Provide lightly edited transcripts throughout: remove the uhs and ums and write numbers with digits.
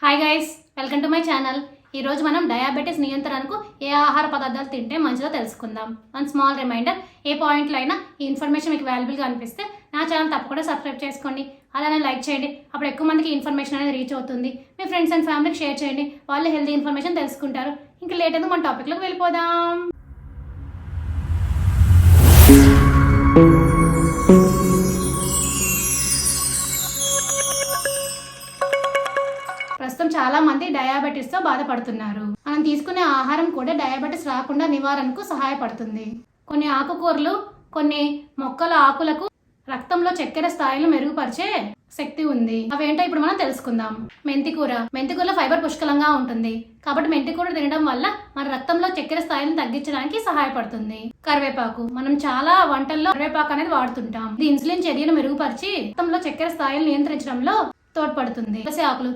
Hi guys, welcome to my channel. ఈరోజు మనం diabetes నియంత్రణకు ఏ ఆహార పదార్థాలు తింటే మంచిదో తెలుసుకుందాం. వన్ స్మాల్ రిమైండర్, ఏ పాయింట్లో అయినా ఈ ఇన్ఫర్మేషన్ మీకు వాల్యుబుల్గా అనిపిస్తే నా ఛానల్ తప్పకుండా సబ్స్క్రైబ్ చేసుకోండి, అలానే లైక్ చేయండి. అప్పుడు ఎక్కువ మందికి ఇన్ఫర్మేషన్ అనేది రీచ్ అవుతుంది. మీ ఫ్రెండ్స్ అండ్ ఫ్యామిలీకి షేర్ చేయండి, వాళ్ళు హెల్తీ ఇన్ఫర్మేషన్ తెలుసుకుంటారు. ఇంకా లేట్ అయితే మన టాపిక్లోకి వెళ్ళిపోదాం. ప్రస్తుతం చాలా మంది డయాబెటీస్తో బాధపడుతున్నారు. మనం తీసుకునే ఆహారం కూడా డయాబెటీస్ రాకుండా నివారణకు సహాయపడుతుంది. కొన్ని ఆకుకూరలు, కొన్ని మొక్కల ఆకులకు రక్తంలో చక్కెర స్థాయిలు మెరుగుపరిచే శక్తి ఉంది. అవేంటో ఇప్పుడు మనం తెలుసుకుందాం. మెంతికూరలో ఫైబర్ పుష్కలంగా ఉంటుంది, కాబట్టి మెంతికూర తినడం వల్ల మన రక్తంలో చక్కెర స్థాయిలను తగ్గించడానికి సహాయపడుతుంది. కరివేపాకు, మనం చాలా వంటల్లో కరివేపాకు అనేది వాడుతుంటాం. ఇది ఇన్సులిన్ చర్యను మెరుగుపరిచి రక్తంలో చక్కెర స్థాయిలు నియంత్రించడంలో తోడ్పడుతుంది.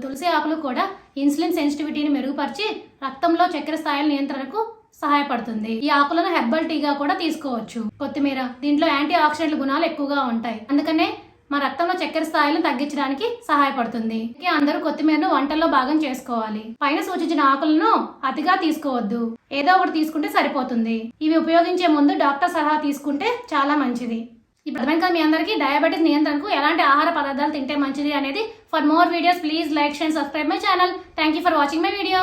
తులసి ఆకులు కూడా ఇన్సులిన్ సెన్సిటివిటీని మెరుగుపరిచి రక్తంలో చక్కెర స్థాయిల నియంత్రణకు సహాయపడుతుంది. ఈ ఆకులను హెర్బల్ టీగా కూడా తీసుకోవచ్చు. కొత్తిమీర, దీంట్లో యాంటీ ఆక్సిడెంట్ గుణాలు ఎక్కువగా ఉంటాయి, అందుకనే మన రక్తంలో చక్కెర స్థాయిలను తగ్గించడానికి సహాయపడుతుంది. అందరూ కొత్తిమీరను వంటల్లో భాగం చేసుకోవాలి. పైన సూచించిన ఆకులను అతిగా తీసుకోవద్దు, ఏదో ఒకటి తీసుకుంటే సరిపోతుంది. ఇవి ఉపయోగించే ముందు డాక్టర్ సలహా తీసుకుంటే చాలా మంచిది. ఇప్పుడు అర్థమైంది కదా మీ అందరికీ డయాబెటీస్ నియంత్రణకు ఎలాంటి ఆహార పదార్థాలు తింటే మంచిది అనేది. For more videos please like, share, subscribe my channel. Thank you for watching my video.